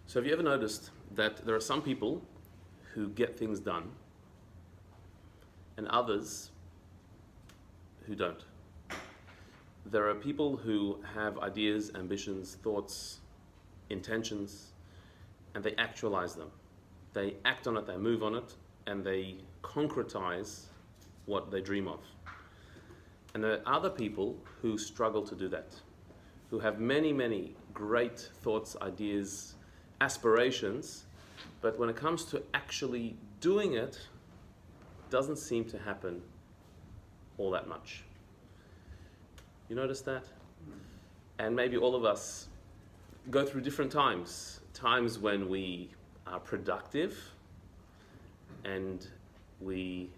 So have you ever noticed that there are some people who get things done and others who don't? There are people who have ideas, ambitions, thoughts, intentions, and they actualize them. They act on it, they move on it, and they concretize what they dream of. And there are other people who struggle to do that, who have many, many great thoughts, ideas, aspirations, but when it comes to actually doing it, doesn't seem to happen all that much. You notice that? And maybe all of us go through different times. Times when we are productive and we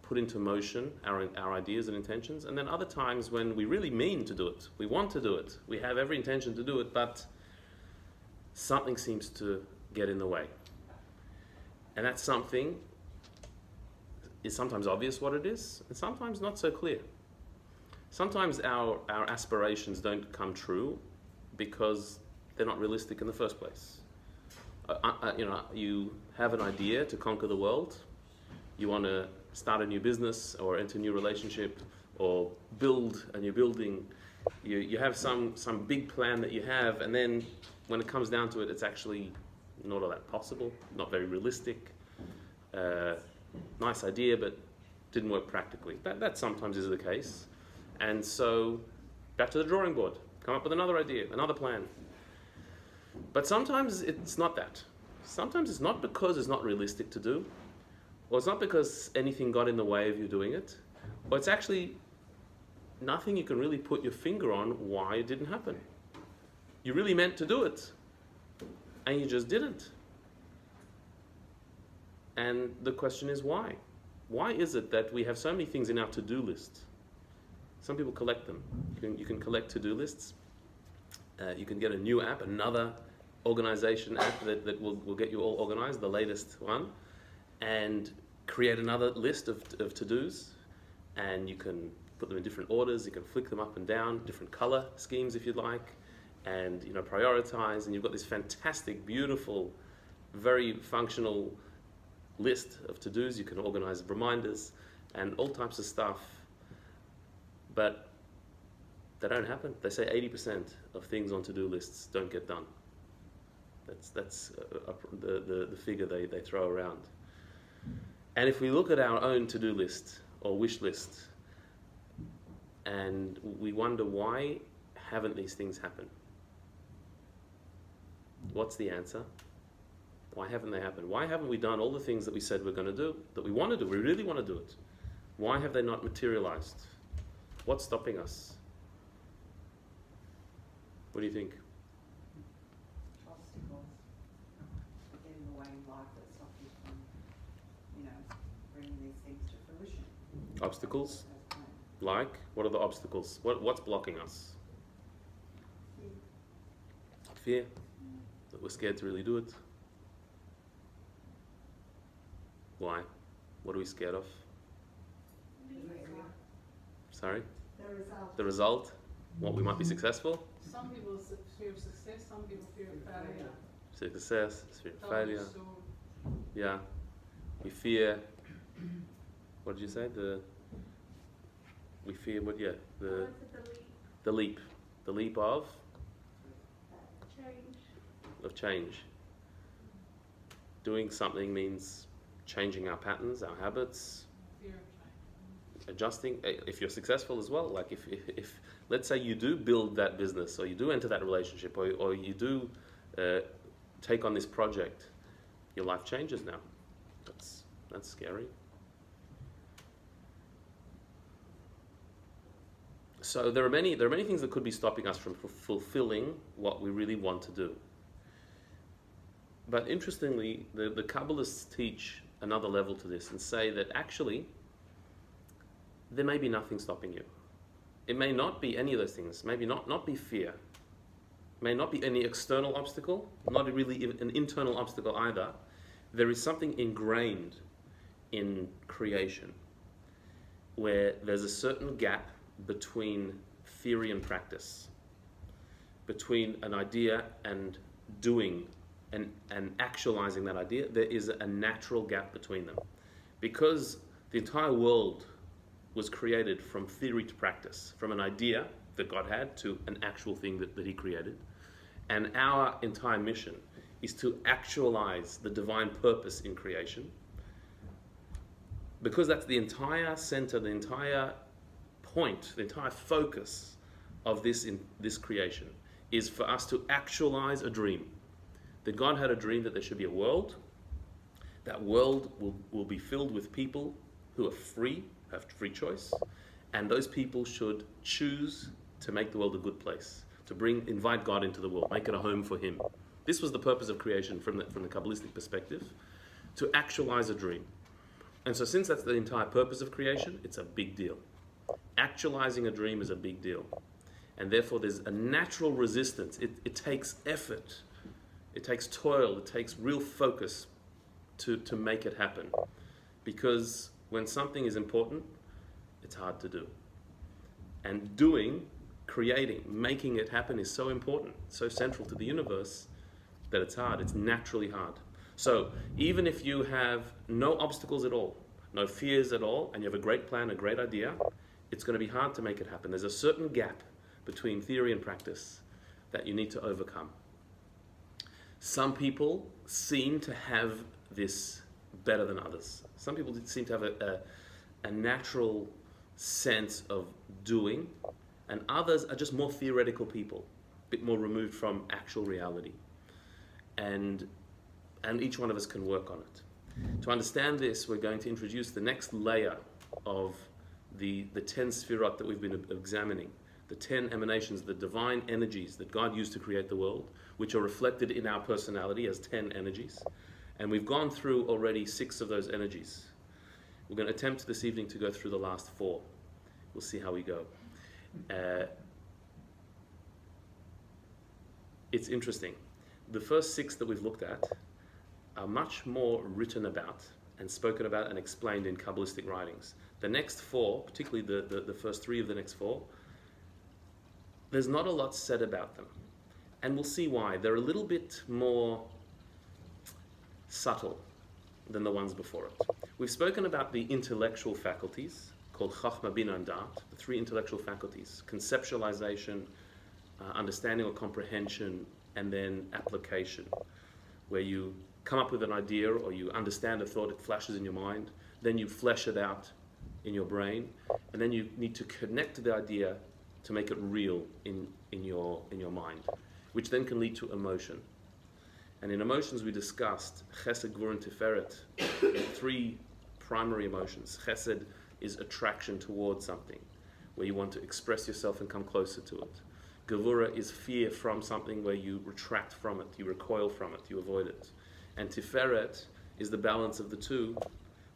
put into motion our ideas and intentions, and then other times when we really mean to do it. We want to do it. We have every intention to do it, but something seems to get in the way. And that something is sometimes obvious what it is, and sometimes not so clear. Sometimes our aspirations don't come true because they're not realistic in the first place. You have an idea to conquer the world. You want to start a new business or enter a new relationship or build a new building. You have some big plan that you have, and then when it comes down to it, it's actually not all that possible, not very realistic. Nice idea, but didn't work practically. That sometimes is the case. And so back to the drawing board, come up with another idea, another plan. But sometimes it's not that. Sometimes it's not because it's not realistic to do, or it's not because anything got in the way of you doing it, or it's actually nothing you can really put your finger on why it didn't happen. You really meant to do it, and you just didn't. And the question is why? Why is it that we have so many things in our to-do list? Some people collect them. You can collect to-do lists. You can get a new app, another organization app that will get you all organized, the latest one, and create another list of to-dos, and you can put them in different orders, you can flick them up and down, different color schemes if you'd like, and prioritize, and you've got this fantastic, beautiful, very functional list of to-dos. You can organize reminders and all types of stuff, but they don't happen. They say 80% of things on to-do lists don't get done. That's the figure they throw around. And if we look at our own to-do list or wish list, and we wonder why haven't these things happened? What's the answer? Why haven't they happened? Why haven't we done all the things that we said we're going to do, that we want to do, we really want to do it? Why have they not materialized? What's stopping us? What do you think? Obstacles get in the way in life that stop you from, bringing these things to fruition. Obstacles? Like? What are the obstacles? What's blocking us? Fear. That we're scared to really do it. Why? What are we scared of? Sorry? The result. The result? What we might be successful? Some people fear of success, some people fear of failure. Success, fear of failure. Yeah. We fear, what did you say? We fear what, yeah, the leap. The leap of? Change. Of change. Doing something means changing our patterns, our habits, Fear of change. adjusting. If you're successful as well, like if let's say you do build that business, or you do enter that relationship, or you do take on this project, your life changes now. That's scary. So there are many things that could be stopping us from fulfilling what we really want to do. But interestingly, the Kabbalists teach another level to this and say that actually there may be nothing stopping you. It may not be any of those things. Maybe not be fear. It may not be any external obstacle, not really an internal obstacle either. There is something ingrained in creation where there's a certain gap between theory and practice, between an idea and doing and actualizing that idea, there is a natural gap between them. Because the entire world was created from theory to practice, from an idea that God had to an actual thing that he created. And our entire mission is to actualize the divine purpose in creation. Because that's the entire center, the entire point, the entire focus of this creation is for us to actualize a dream. That God had a dream that there should be a world. That world will be filled with people who are free, have free choice, and those people should choose to make the world a good place, to invite God into the world, make it a home for him. This was the purpose of creation from the Kabbalistic perspective, to actualize a dream. And so since that's the entire purpose of creation, it's a big deal. Actualizing a dream is a big deal. And therefore there's a natural resistance. It takes effort. It takes toil. It takes real focus to make it happen. Because when something is important, it's hard to do. And doing, creating, making it happen is so important, so central to the universe that it's hard. It's naturally hard. So even if you have no obstacles at all, no fears at all, and you have a great plan, a great idea, it's going to be hard to make it happen. There's a certain gap between theory and practice that you need to overcome. Some people seem to have this better than others. Some people seem to have a natural sense of doing, and others are just more theoretical people, a bit more removed from actual reality. And each one of us can work on it. To understand this, we're going to introduce the next layer of the 10 sefirot that we've been examining, the 10 emanations, the divine energies that God used to create the world, which are reflected in our personality as 10 energies. And we've gone through already 6 of those energies. We're going to attempt this evening to go through the last 4. We'll see how we go. It's interesting. The first 6 that we've looked at are much more written about and spoken about and explained in Kabbalistic writings. The next 4, particularly the first 3 of the next 4, there's not a lot said about them. And we'll see why. They're a little bit more subtle than the ones before it. We've spoken about the intellectual faculties, called Chachma, Bina, and Dat, the 3 intellectual faculties: conceptualization, understanding or comprehension, and then application, where you come up with an idea or you understand a thought, it flashes in your mind, then you flesh it out in your brain, and then you need to connect the idea to make it real in your mind, which then can lead to emotion. And in emotions we discussed Chesed, Gvur, and Tiferet, 3 primary emotions. Chesed is attraction towards something, where you want to express yourself and come closer to it. Gevura is fear from something, where you retract from it, you recoil from it, you avoid it. And Tiferet is the balance of the 2,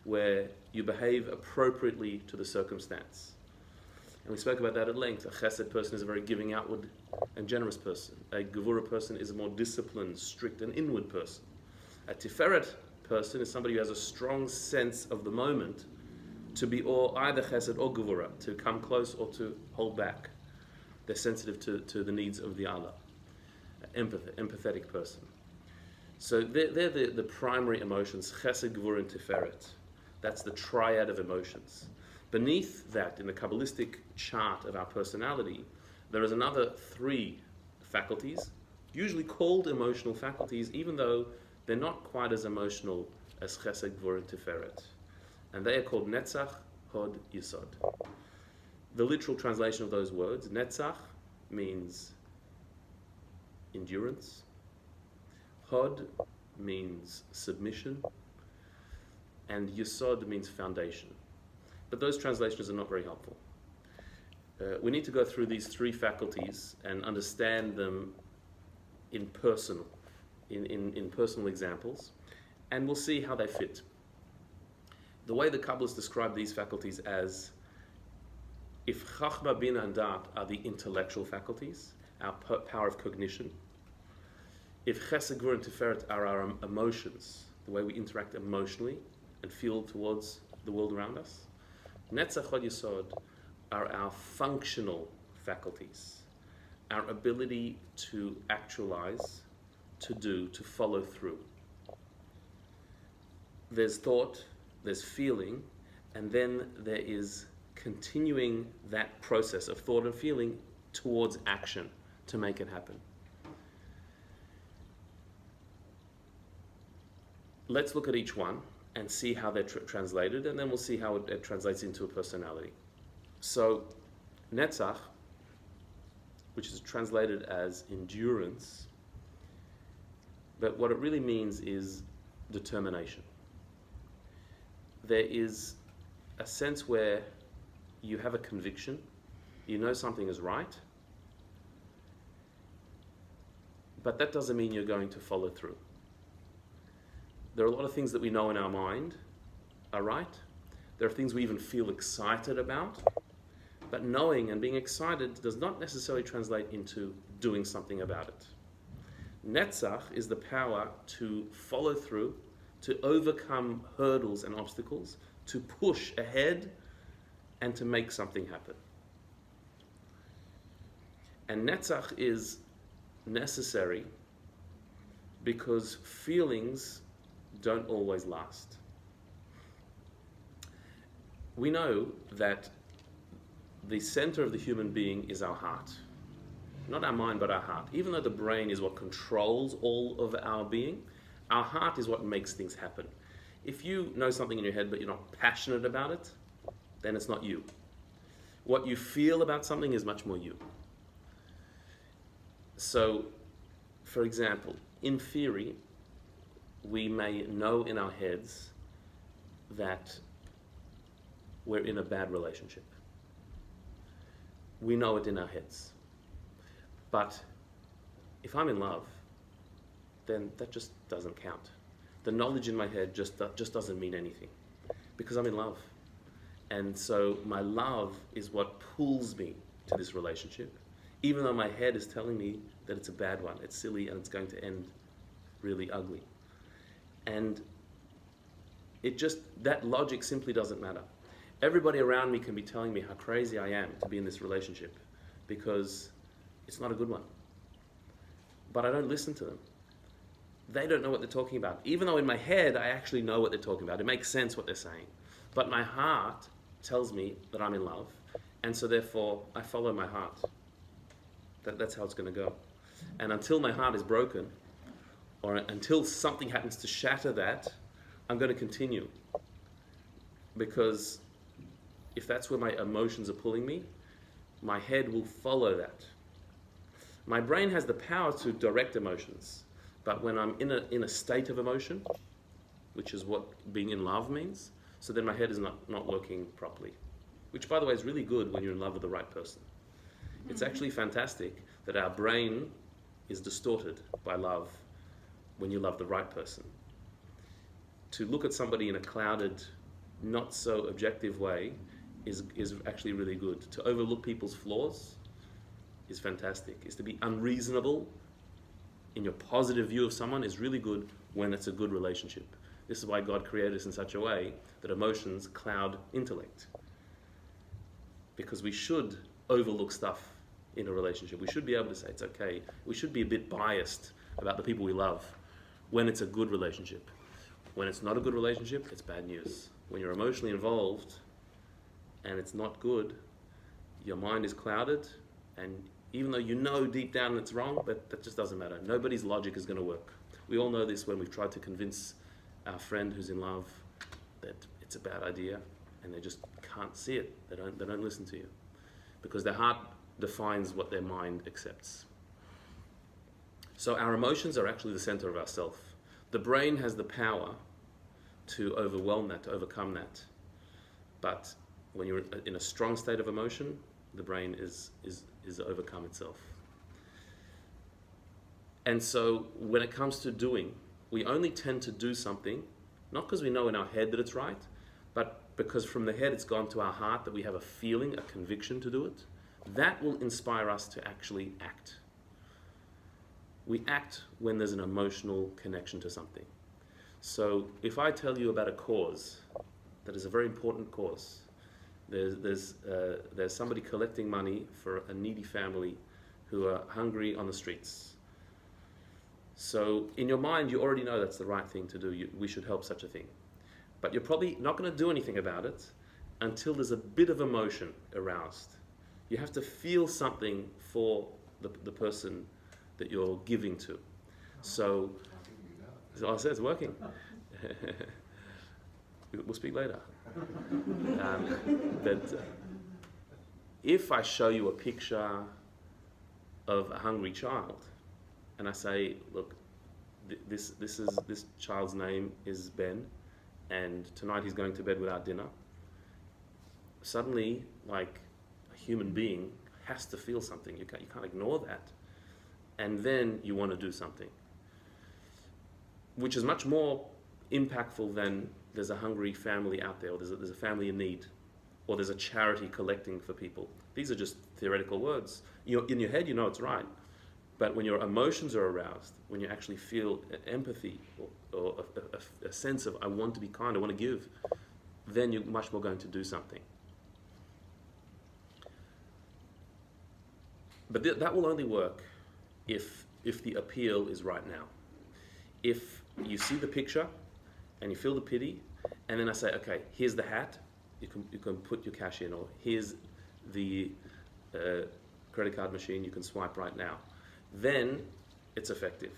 where you behave appropriately to the circumstance. And we spoke about that at length. A chesed person is a very giving outward and generous person. A gevura person is a more disciplined, strict, and inward person. A tiferet person is somebody who has a strong sense of the moment to be either chesed or gevura, to come close or to hold back. They're sensitive to the needs of the other. Empathetic person. So they're the primary emotions, chesed, gevura, and tiferet. That's the triad of emotions. Beneath that, in the Kabbalistic chart of our personality, there is another 3 faculties, usually called emotional faculties, even though they're not quite as emotional as Chesed, Gvur, and Tiferet. And they are called Netzach, Hod, Yesod. The literal translation of those words, Netzach means endurance, Hod means submission, and Yesod means foundation. But those translations are not very helpful. We need to go through these 3 faculties and understand them in personal examples, and we'll see how they fit. The way the Kabbalists describe these faculties as, if Chachma, Bina, and Dat are the intellectual faculties, our power of cognition, if Chesed, Gvur, and Tiferet are our emotions, the way we interact emotionally and feel towards the world around us, Netzach, Hod, Yesod are our functional faculties, our ability to actualize to do, to follow through. There's thought, there's feeling, and then there is continuing that process of thought and feeling towards action to make it happen. Let's look at each one and see how they're translated, and then we'll see how it translates into a personality. So, Netzach, which is translated as endurance, but what it really means is determination. There is a sense where you have a conviction, you know something is right, but that doesn't mean you're going to follow through. There are a lot of things that we know in our mind are right. There are things we even feel excited about, but knowing and being excited does not necessarily translate into doing something about it. Netzach is the power to follow through, to overcome hurdles and obstacles, to push ahead and to make something happen. And Netzach is necessary because feelings don't always last. We know that the center of the human being is our heart. Not our mind, but our heart. Even though the brain is what controls all of our being, our heart is what makes things happen. If you know something in your head but you're not passionate about it, then it's not you. What you feel about something is much more you. So, for example, in theory, we may know in our heads that we're in a bad relationship. We know it in our heads. But if I'm in love, then that just doesn't count. The knowledge in my head just doesn't mean anything because I'm in love. And so my love is what pulls me to this relationship, even though my head is telling me that it's a bad one, it's silly, and it's going to end really ugly. And that logic simply doesn't matter. Everybody around me can be telling me how crazy I am to be in this relationship because it's not a good one. But I don't listen to them. They don't know what they're talking about. Even though in my head I actually know what they're talking about. It makes sense what they're saying. But my heart tells me that I'm in love, and so therefore I follow my heart. That's how it's going to go. And until my heart is broken, or until something happens to shatter that, I'm going to continue. Because if that's where my emotions are pulling me, my head will follow that. My brain has the power to direct emotions, but when I'm in a state of emotion, which is what being in love means, so then my head is not working properly. Which, by the way, is really good when you're in love with the right person. It's actually fantastic that our brain is distorted by love when you love the right person. To look at somebody in a clouded, not so objective way is actually really good. To overlook people's flaws is fantastic. Is to be unreasonable in your positive view of someone is really good when it's a good relationship. This is why God created us in such a way that emotions cloud intellect. Because we should overlook stuff in a relationship. We should be able to say it's okay. We should be a bit biased about the people we love when it's a good relationship. When it's not a good relationship, it's bad news. When you're emotionally involved and it's not good, your mind is clouded, and even though you know deep down it's wrong, but that just doesn't matter. Nobody's logic is going to work. We all know this when we've tried to convince our friend who's in love that it's a bad idea, and they just can't see it. They don't listen to you because their heart defines what their mind accepts. So our emotions are actually the center of our self. The brain has the power to overwhelm that, to overcome that. But when you're in a strong state of emotion, the brain is overcome itself. And so when it comes to doing, we only tend to do something, not because we know in our head that it's right, but because from the head it's gone to our heart that we have a feeling, a conviction to do it. That will inspire us to actually act. We act when there's an emotional connection to something. So if I tell you about a cause that is a very important cause, there's somebody collecting money for a needy family who are hungry on the streets. So in your mind, you already know that's the right thing to do. We should help such a thing. But you're probably not going to do anything about it until there's a bit of emotion aroused. You have to feel something for the person that you're giving to. So, I said it's working. We'll speak later. But if I show you a picture of a hungry child, and I say, look, this child's name is Ben, and tonight he's going to bed without dinner. Suddenly, like a human being has to feel something. You can't ignore that, and then you want to do something, which is much more impactful than there's a hungry family out there, or there's a family in need, or there's a charity collecting for people. These are just theoretical words. In your head, you know it's right. But when your emotions are aroused, when you actually feel empathy or a sense of, I want to be kind, I want to give, then you're much more going to do something. But that will only work if the appeal is right now. If you see the picture and you feel the pity, and then I say, okay, here's the hat, you can put your cash in, or here's the credit card machine, you can swipe right now. Then it's effective.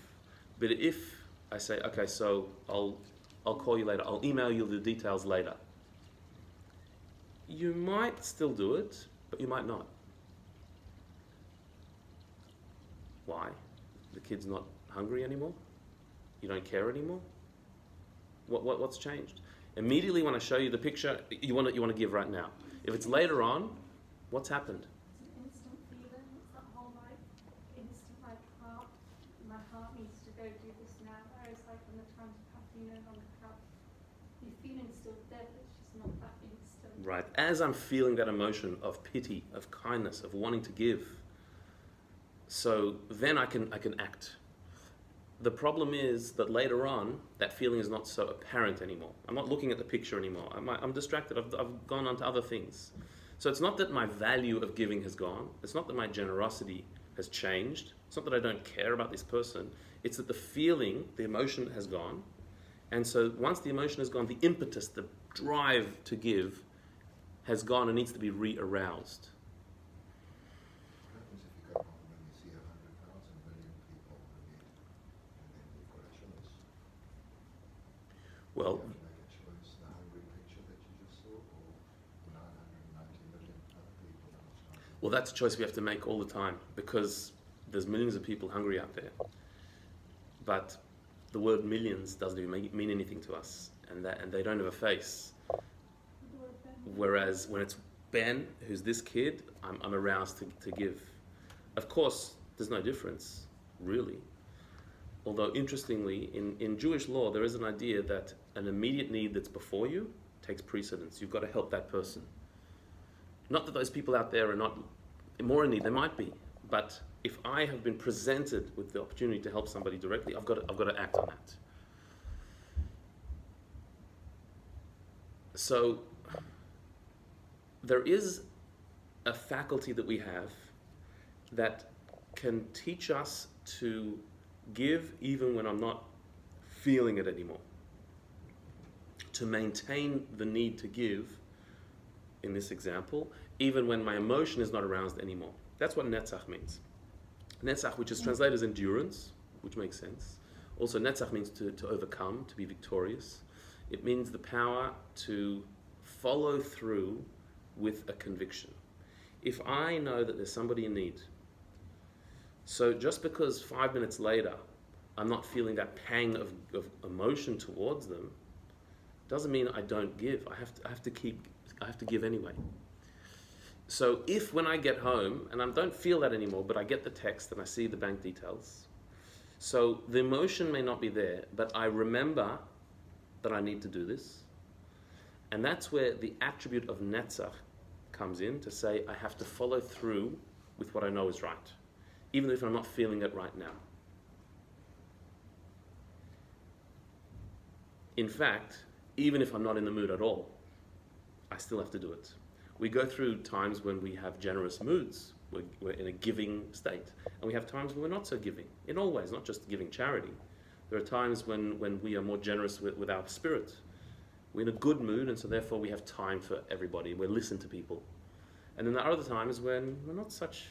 But if I say, okay, so I'll call you later, I'll email you the details later, you might still do it, but you might not. Why? The kid's not hungry anymore? You don't care anymore? What's changed? Immediately when I show you the picture, you want to give right now. If it's later on, what's happened? It's an instant feeling. It's that whole like instant my heart needs to go do this now. Whereas like when the time's passing, you no longer have. Your feeling's still there, but it's just not that instant. Right. As I'm feeling that emotion of pity, of kindness, of wanting to give, so then I can act. The problem is that later on, that feeling is not so apparent anymore. I'm not looking at the picture anymore. I'm distracted. I've gone on to other things. So it's not that my value of giving has gone. It's not that my generosity has changed. It's not that I don't care about this person. It's that the feeling, the emotion has gone. And so once the emotion has gone, the impetus, the drive to give has gone and needs to be re-aroused. Well, that's a choice we have to make all the time, because there's millions of people hungry out there. But the word millions doesn't even mean anything to us, and they don't have a face. Whereas when it's Ben, who's this kid, I'm aroused to give. Of course, there's no difference, really. Although, interestingly, in Jewish law, there is an idea that an immediate need that's before you takes precedence. You've got to help that person. Not that those people out there are not more in need, they might be. But if I have been presented with the opportunity to help somebody directly, I've got to act on that. So, there is a faculty that we have that can teach us to give even when I'm not feeling it anymore. To maintain the need to give, in this example, even when my emotion is not aroused anymore. That's what Netzach means. Netzach, which is translated as endurance, which makes sense. Also, Netzach means to overcome, to be victorious. It means the power to follow through with a conviction. If I know that there's somebody in need, so just because 5 minutes later I'm not feeling that pang of emotion towards them, doesn't mean I don't give. I have to give anyway. So if when I get home and I don't feel that anymore, but I get the text and I see the bank details, so the emotion may not be there, but I remember that I need to do this, and that's where the attribute of Netzach comes in, to say I have to follow through with what I know is right, even if I'm not feeling it right now. In fact, even if I'm not in the mood at all, I still have to do it. We go through times when we have generous moods, we're in a giving state. And we have times when we're not so giving, in all ways, not just giving charity. There are times when we are more generous with our spirit. We're in a good mood, and so therefore we have time for everybody. We listen to people. And then there are other times when we're not such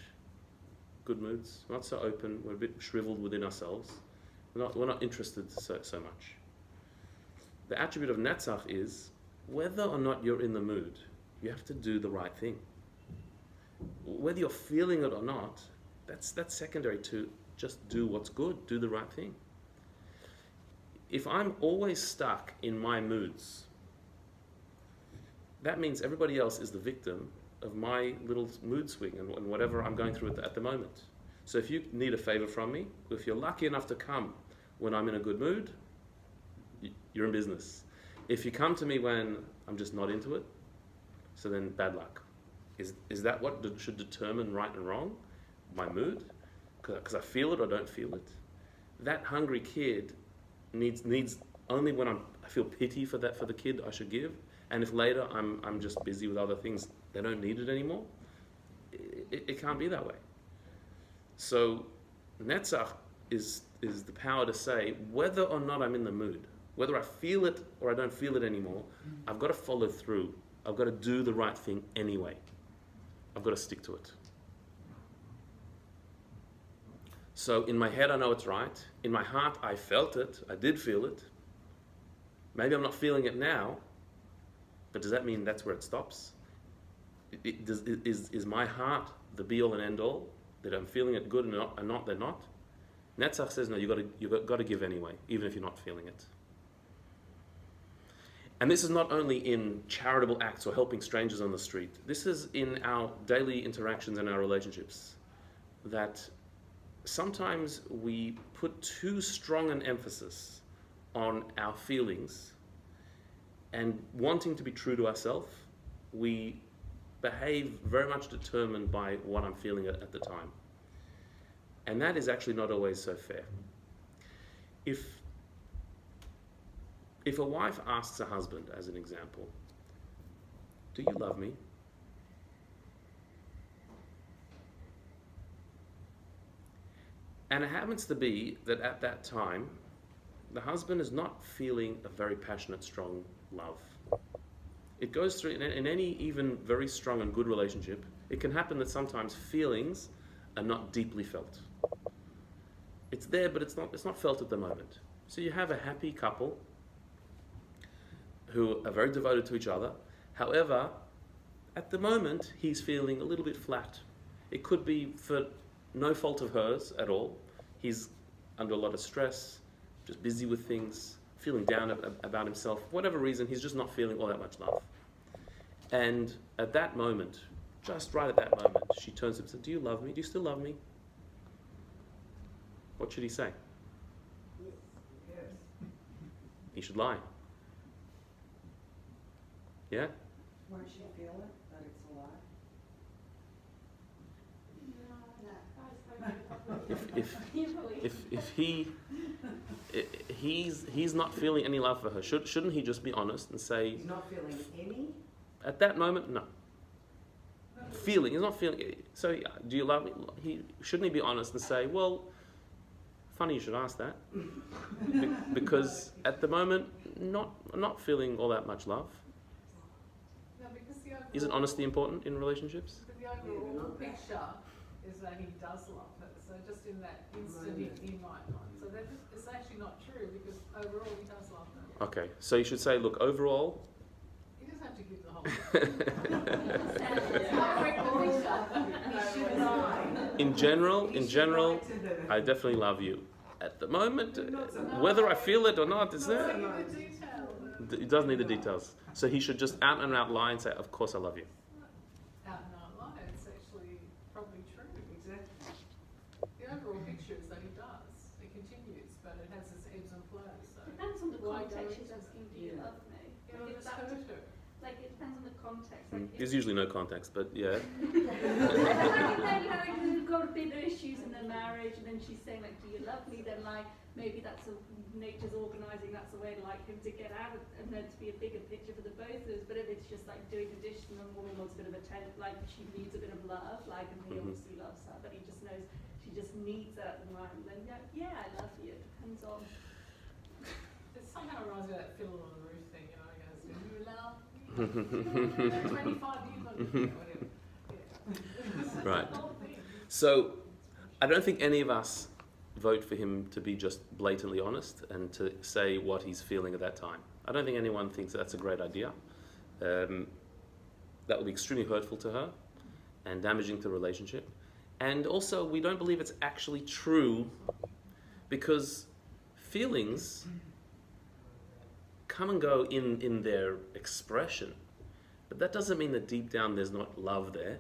good moods, we're not so open, we're a bit shriveled within ourselves. We're not interested so much. The attribute of Netzach is, whether or not you're in the mood, you have to do the right thing. Whether you're feeling it or not, that's secondary to just do what's good, do the right thing. If I'm always stuck in my moods, that means everybody else is the victim of my little mood swing and whatever I'm going through at the moment. So if you need a favor from me, if you're lucky enough to come when I'm in a good mood, you're in business. If you come to me when I'm just not into it, so then bad luck. Is that what should determine right and wrong? My mood? Because I feel it or don't feel it? That hungry kid needs only when I feel pity for the kid I should give, and if later I'm just busy with other things, they don't need it anymore. It can't be that way. So Netzach is the power to say, whether or not I'm in the mood, whether I feel it or I don't feel it anymore, I've got to follow through. I've got to do the right thing anyway. I've got to stick to it. So in my head I know it's right. In my heart I felt it. I did feel it. Maybe I'm not feeling it now, but does that mean that's where it stops? Is my heart the be-all and end-all? That I'm feeling it good and not they're not? Netzach says no, you've got to give anyway, even if you're not feeling it. And this is not only in charitable acts or helping strangers on the street. This is in our daily interactions and our relationships. That sometimes we put too strong an emphasis on our feelings, and wanting to be true to ourselves, we behave very much determined by what I'm feeling at the time. And that is actually not always so fair. If a wife asks a husband, as an example, "Do you love me?" And it happens to be that at that time, the husband is not feeling a very passionate, strong love. It goes through, in any even very strong and good relationship, it can happen that sometimes feelings are not deeply felt. It's there, but it's not felt at the moment. So you have a happy couple who are very devoted to each other. However, at the moment, he's feeling a little bit flat. It could be for no fault of hers at all. He's under a lot of stress, just busy with things, feeling down about himself. For whatever reason, he's just not feeling all that much love. And at that moment, just right at that moment, she turns to him and says, "Do you love me? Do you still love me?" What should he say? Yes. He should lie. Yeah? Won't she feel it, that it's a lie? If he's not feeling any love for her, shouldn't he just be honest and say, He's not feeling any? at that moment, no. Feeling, he's not feeling. So, do you love me? Shouldn't he be honest and say, well, funny you should ask that, because at the moment, not feeling all that much love. No, because the overall, Isn't honesty important in relationships? but the overall picture is that he does love her. So just in that instant, he might not. So that is actually not true, because overall he does love her. Okay, so you should say, look, overall. He doesn't have to give the whole In general, I definitely love you. At the moment, whether I feel it or not, is there? He doesn't need the details. So he should just out and out lie and say, of course I love you. Out and out lie, it's actually probably true. Exactly. The overall picture is that he does. It continues, but it has its ebbs and flows. So Depends on the why context go she's into asking, do you love me? It'll Like, if just that hurt was- her. like, it depends on the context. Like, if- There's usually no context, but yeah. like if they've got a bit of issues in their marriage, and then she's saying like, "Do you love me?" Then like, maybe that's nature's organising, that's a way like him to get out and then to be a bigger picture for the both of us. But if it's just like doing the dishes and the woman wants a bit of attention, like she needs a bit of love, like, and he obviously loves her, but he just knows she just needs that at the moment, then yeah, I love you. It depends on. It somehow reminds me of that fiddle on the roof thing, you know, he goes, do you love me? 25 years on whatever. Yeah. Right. So I don't think any of us vote for him to be just blatantly honest and to say what he's feeling at that time. I don't think anyone thinks that's a great idea. That would be extremely hurtful to her and damaging to the relationship. And also, we don't believe it's actually true because feelings come and go in their expression. But that doesn't mean that deep down there's not love there.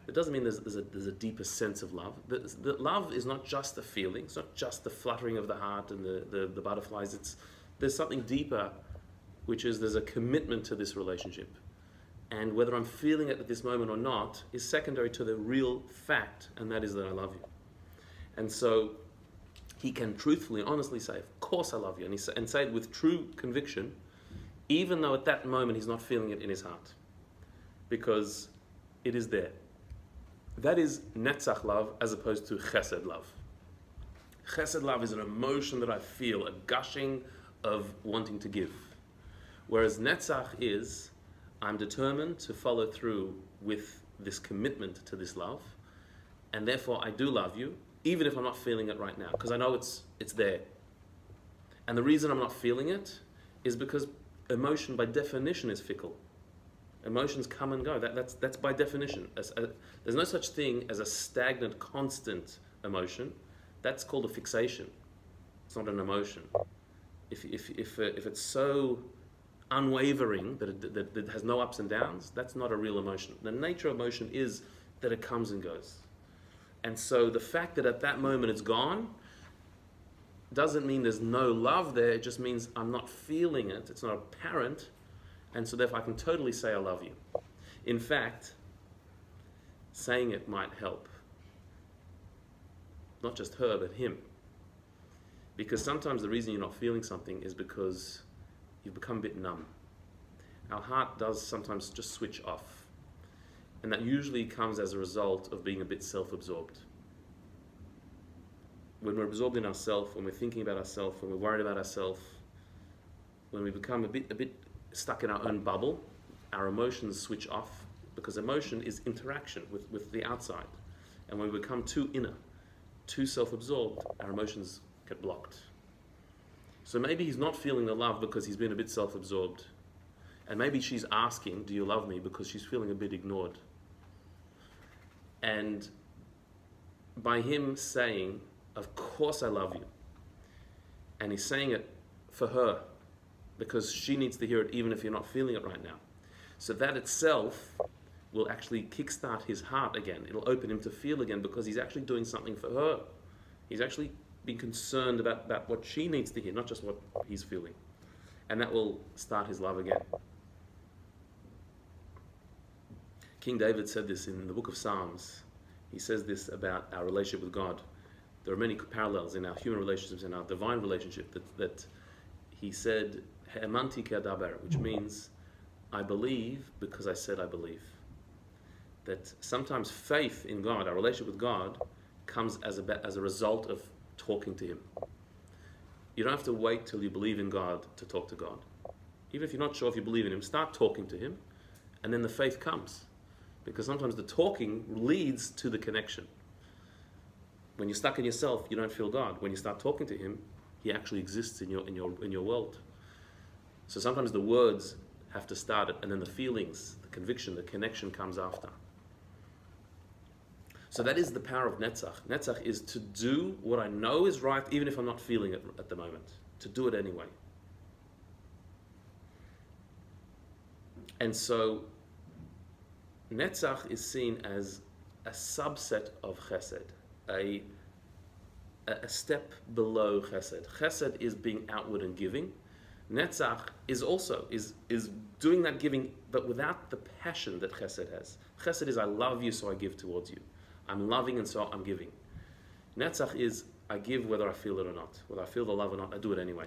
It doesn't mean there's a deeper sense of love. The love is not just a feeling. It's not just the fluttering of the heart and the butterflies. There's something deeper, which is there's a commitment to this relationship. And whether I'm feeling it at this moment or not is secondary to the real fact, and that is that I love you. And so he can truthfully, honestly say, of course I love you, and say it with true conviction, even though at that moment he's not feeling it in his heart, because it is there. That is Netzach love as opposed to chesed love. Chesed love is an emotion that I feel, a gushing of wanting to give. Whereas Netzach is, I'm determined to follow through with this commitment to this love, and therefore I do love you, even if I'm not feeling it right now, because I know it's there. And the reason I'm not feeling it is because emotion by definition is fickle. Emotions come and go. That's by definition. There's no such thing as a stagnant, constant emotion. That's called a fixation. It's not an emotion. If it's so unwavering that it has no ups and downs, that's not a real emotion. The nature of emotion is that it comes and goes. And so the fact that at that moment it's gone doesn't mean there's no love there. It just means I'm not feeling it. It's not apparent. And so therefore I can totally say I love you. In fact, saying it might help. Not just her, but him. Because sometimes the reason you're not feeling something is because you've become a bit numb. Our heart does sometimes just switch off. And that usually comes as a result of being a bit self-absorbed. When we're absorbed in ourselves, when we're thinking about ourselves, when we're worried about ourselves, when we become a bit stuck in our own bubble, our emotions switch off, because emotion is interaction with the outside. And when we become too inner, too self-absorbed, our emotions get blocked. So maybe he's not feeling the love because he's been a bit self-absorbed. And maybe she's asking, do you love me? Because she's feeling a bit ignored. And by him saying, of course I love you, and he's saying it for her, because she needs to hear it even if you're not feeling it right now. So that itself will actually kickstart his heart again. It'll open him to feel again, because he's actually doing something for her. He's actually being concerned about what she needs to hear, not just what he's feeling. And that will start his love again. King David said this in the book of Psalms. He says this about our relationship with God. There are many parallels in our human relationships and our divine relationship that he said, Ha'emanti ke'adaber, which means, I believe because I said I believe. That sometimes faith in God, our relationship with God, comes as a result of talking to him. You don't have to wait till you believe in God to talk to God. Even if you're not sure if you believe in him, start talking to him, and then the faith comes. Because sometimes the talking leads to the connection. When you're stuck in yourself, you don't feel God. When you start talking to him, he actually exists in your world. So sometimes the words have to start it, and then the feelings, the conviction, the connection comes after. So that is the power of Netzach. Netzach is to do what I know is right, even if I'm not feeling it at the moment. To do it anyway. And so Netzach is seen as a subset of Chesed, a step below Chesed. Chesed is being outward and giving. Netzach is also is doing that giving, but without the passion that Chesed has. Chesed is I love you, so I give towards you. I'm loving and so I'm giving. Netzach is I give whether I feel it or not. Whether I feel the love or not, I do it anyway.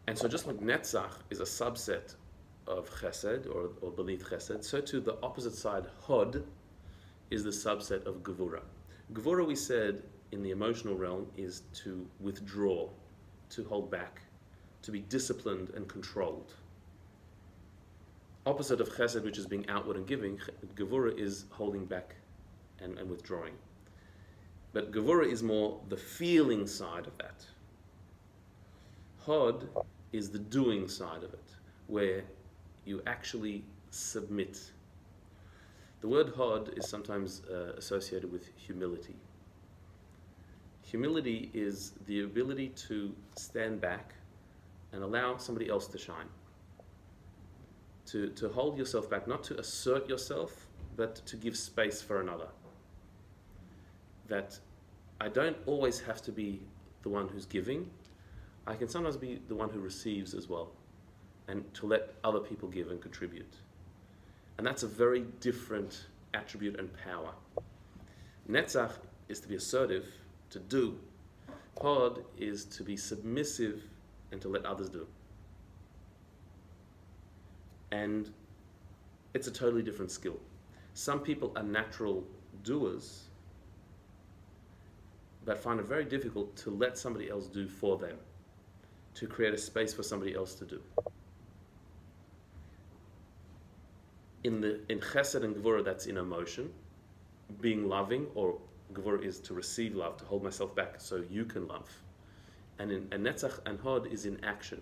And so just like Netzach is a subset of chesed, or beneath chesed, so too the opposite side, hod, is the subset of gevura. Gevura, we said, in the emotional realm, is to withdraw, to hold back, to be disciplined and controlled. Opposite of chesed, which is being outward and giving, gevura is holding back and withdrawing. But gevura is more the feeling side of that. Hod is the doing side of it, where you actually submit. The word hod is sometimes associated with humility. Humility is the ability to stand back and allow somebody else to shine. To hold yourself back, not to assert yourself, but to give space for another. That I don't always have to be the one who's giving. I can sometimes be the one who receives as well, and to let other people give and contribute. And that's a very different attribute and power. Netzach is to be assertive, to do. Hod is to be submissive and to let others do. And it's a totally different skill. Some people are natural doers, but find it very difficult to let somebody else do for them, to create a space for somebody else to do. In chesed and gevura, that's in emotion, being loving, or gevura is to receive love, to hold myself back so you can love. And Netzach and hod is in action.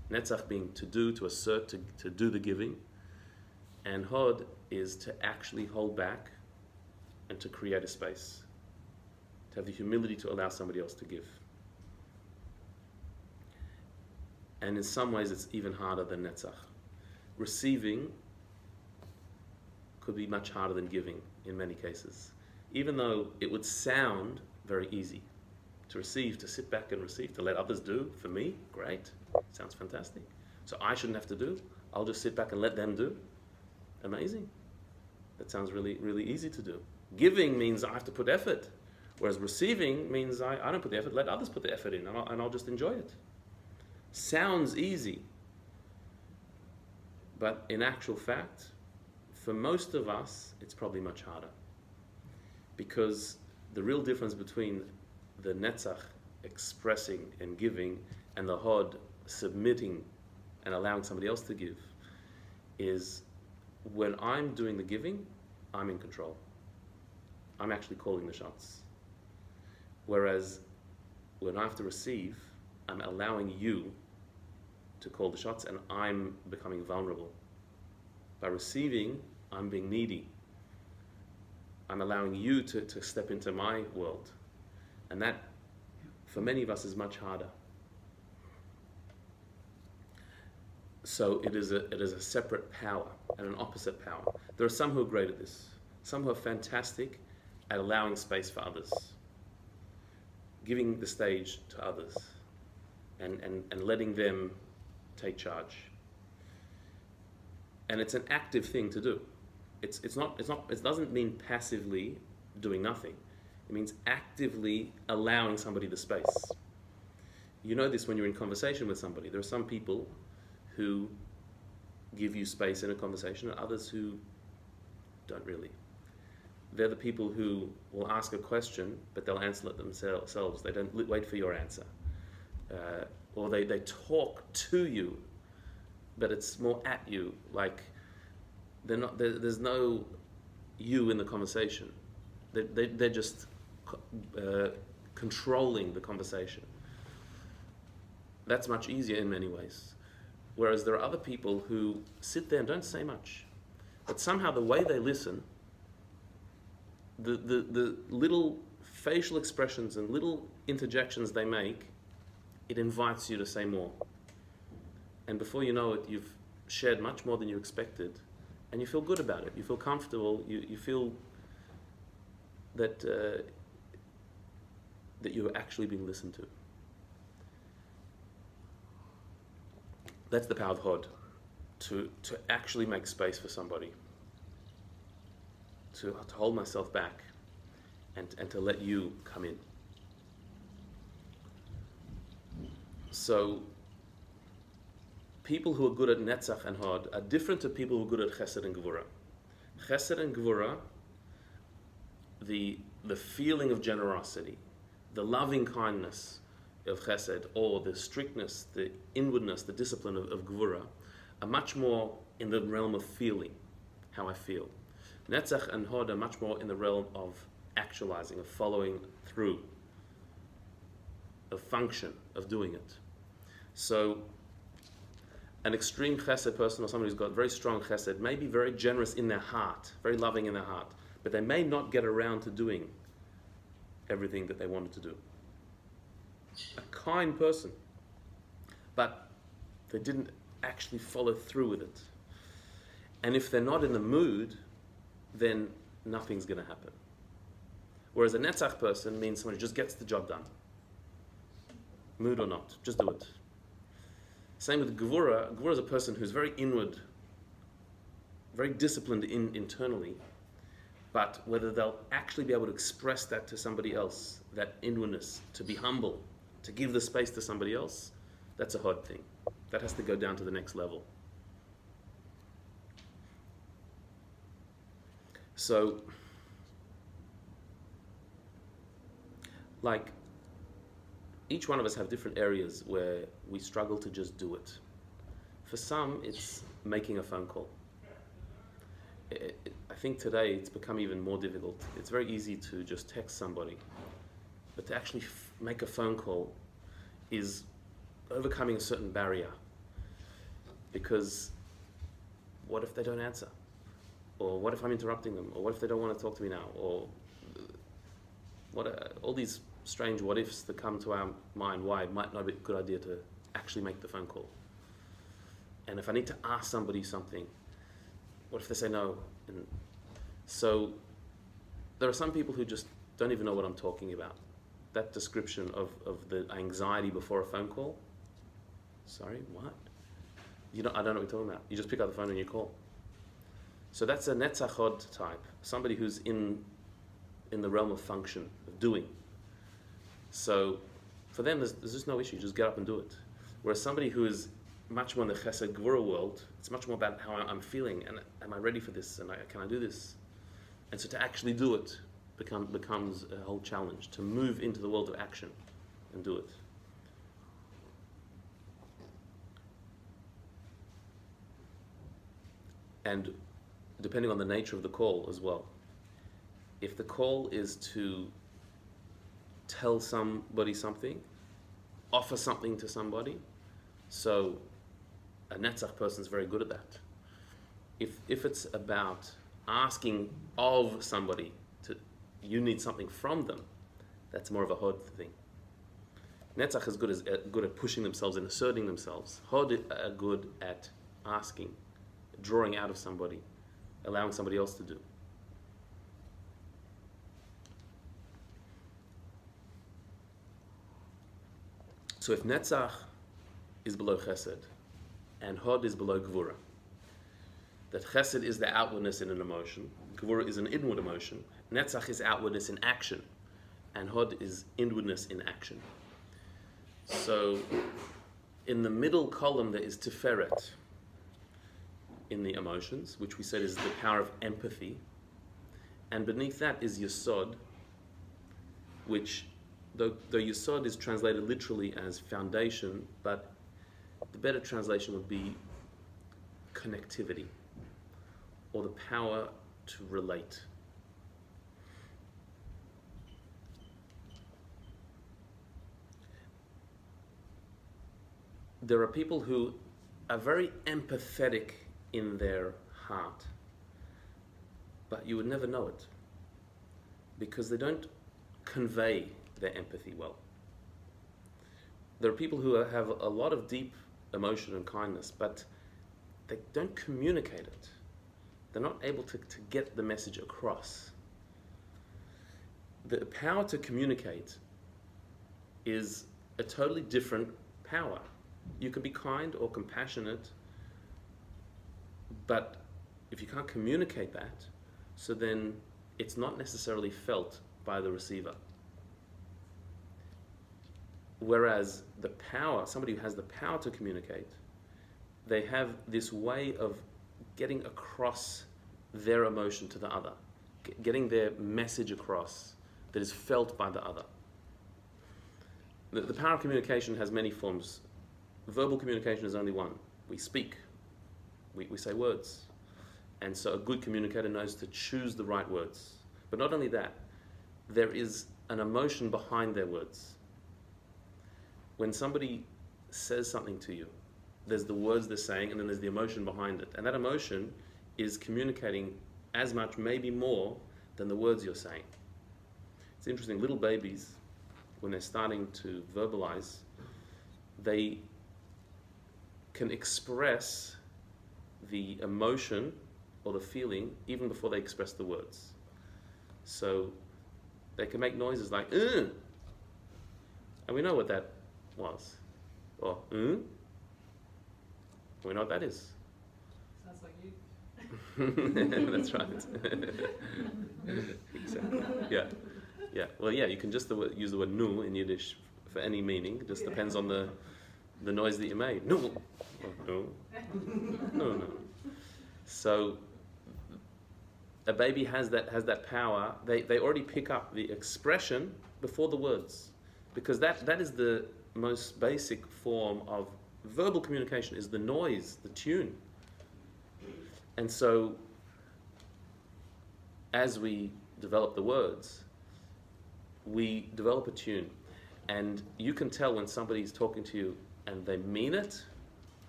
Netzach being to do, to assert, to do the giving. And hod is to actually hold back and to create a space. To have the humility to allow somebody else to give. And in some ways it's even harder than Netzach. Receiving could be much harder than giving in many cases. Even though it would sound very easy. To receive, to sit back and receive, to let others do, for me, great. Sounds fantastic. So I shouldn't have to do. I'll just sit back and let them do. Amazing. That sounds really, really easy to do. Giving means I have to put effort. Whereas receiving means I don't put the effort, let others put the effort in, and I'll just enjoy it. Sounds easy. But in actual fact, for most of us, it's probably much harder. Because the real difference between the Netzach expressing and giving and the hod submitting and allowing somebody else to give is when I'm doing the giving, I'm in control. I'm actually calling the shots. Whereas when I have to receive, I'm allowing you to call the shots and I'm becoming vulnerable. By receiving, I'm being needy. I'm allowing you to step into my world. And that, for many of us, is much harder. So it is a separate power and an opposite power. There are some who are great at this. Some who are fantastic at allowing space for others. Giving the stage to others. And letting them take charge. And it's an active thing to do. It doesn't mean passively doing nothing. It means actively allowing somebody the space. You know this when you're in conversation with somebody. There are some people who give you space in a conversation and others who don't really. They're the people who will ask a question, but they'll answer it themselves. They don't wait for your answer. Or they talk to you, but it's more at you. Like there's no you in the conversation. They're just controlling the conversation. That's much easier in many ways. Whereas there are other people who sit there and don't say much, but somehow the way they listen, the little facial expressions and little interjections they make, it invites you to say more. And before you know it, you've shared much more than you expected, and you feel good about it. You feel comfortable. You feel that that you're actually being listened to. That's the power of hod, to actually make space for somebody, to hold myself back and to let you come in. So people who are good at Netzach and Hod are different to people who are good at Chesed and Gevura. Chesed and Gevura, the feeling of generosity, the loving kindness of Chesed, or the strictness, the inwardness, the discipline of Gevura, are much more in the realm of feeling, how I feel. Netzach and Hod are much more in the realm of actualizing, of following through, of function, of doing it. So an extreme chesed person, or somebody who's got very strong chesed, may be very generous in their heart, very loving in their heart, but they may not get around to doing everything that they wanted to do. A kind person, but they didn't actually follow through with it. And if they're not in the mood, then nothing's going to happen. Whereas a Netzach person means someone who just gets the job done. Mood or not, just do it. Same with Gevura. Gevura is a person who's very inward, very disciplined internally, but whether they'll actually be able to express that to somebody else, that inwardness, to be humble, to give the space to somebody else, that's a hard thing. That has to go down to the next level. So, like, each one of us have different areas where we struggle to just do it. For some, it's making a phone call. I think today it's become even more difficult. It's very easy to just text somebody, but to actually make a phone call is overcoming a certain barrier. Because what if they don't answer? Or what if I'm interrupting them? Or what if they don't want to talk to me now? Or all these strange what ifs that come to our mind, why it might not be a good idea to actually make the phone call. And if I need to ask somebody something, what if they say no? And so there are some people who just don't even know what I'm talking about. That description of the anxiety before a phone call. Sorry, what? I don't know what you're talking about. You just pick up the phone and you call. So that's a Netzach Hod type, somebody who's in the realm of function, of doing. So for them, there's just no issue. Just get up and do it. Whereas somebody who is much more in the Chesed Gevura world, it's much more about how I'm feeling, and am I ready for this, and can I do this? And so to actually do it becomes a whole challenge, to move into the world of action and do it. And depending on the nature of the call as well. If the call is to tell somebody something, offer something to somebody, so a Netzach person is very good at that. If it's about asking of somebody, you need something from them, that's more of a Hod thing. Netzach is good at pushing themselves and asserting themselves. Hod are good at asking, drawing out of somebody, allowing somebody else to do. So if Netzach is below Chesed and Hod is below Gevura, that Chesed is the outwardness in an emotion, Gevura is an inward emotion, Netzach is outwardness in action, and Hod is inwardness in action. So in the middle column there is Tiferet in the emotions, which we said is the power of empathy, and beneath that is yesod, which though yesod is translated literally as foundation, but the better translation would be connectivity, or the power to relate. There are people who are very empathetic in their heart, but you would never know it because they don't convey their empathy well. There are people who have a lot of deep emotion and kindness, but they don't communicate it. They're not able to get the message across. The power to communicate is a totally different power. You can be kind or compassionate, but if you can't communicate that, so then it's not necessarily felt by the receiver. Whereas somebody who has the power to communicate, they have this way of getting across their emotion to the other, getting their message across that is felt by the other. The power of communication has many forms. Verbal communication is only one. We speak, we say words. And so a good communicator knows to choose the right words. But not only that, there is an emotion behind their words. When somebody says something to you, there's the words they're saying, and then there's the emotion behind it. And that emotion is communicating as much, maybe more, than the words you're saying. It's interesting, little babies, when they're starting to verbalize, they can express the emotion or the feeling even before they express the words. So they can make noises like, and we know what that was. Or, we know what that is. Sounds like you. That's right. Exactly. Yeah. Yeah. Well, yeah, you can just use the word nu in Yiddish for any meaning. It just depends on the noise that you made. No. No. No. So a baby has that power. They already pick up the expression before the words, because that is the most basic form of verbal communication, is the noise, the tune. And so as we develop the words, we develop a tune, and you can tell when somebody's talking to you and they mean it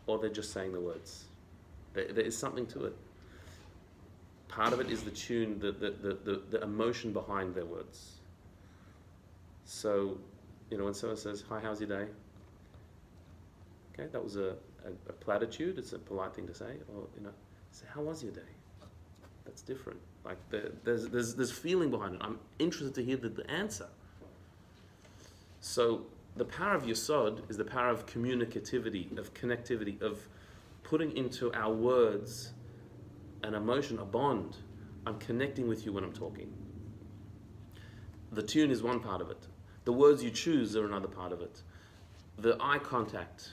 or they're just saying the words. There is something to it. Part of it is the tune, the emotion behind their words. So, when someone says, "Hi, how's your day?" Okay, that was a platitude. It's a polite thing to say. Or say, "How was your day?" That's different. Like there's feeling behind it. I'm interested to hear the answer. So the power of yesod is the power of communicativity, of connectivity, of putting into our words an emotion, a bond. I'm connecting with you when I'm talking. The tune is one part of it. The words you choose are another part of it. The eye contact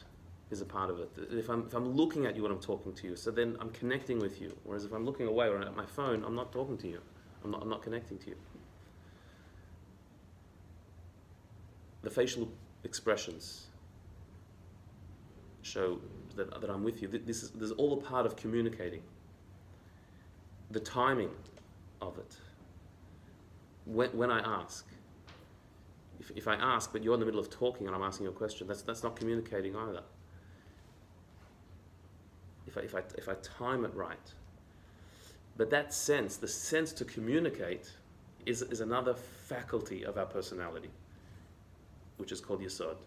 is a part of it. If I'm looking at you when I'm talking to you, so then I'm connecting with you. Whereas if I'm looking away or at my phone, I'm not talking to you. I'm not connecting to you. The facial expressions show that I'm with you. There's all a part of communicating. The timing of it. When I ask. If I ask, but you're in the middle of talking and I'm asking you a question, that's not communicating either. If I time it right. But that sense, the sense to communicate, is another faculty of our personality, which is called yesod.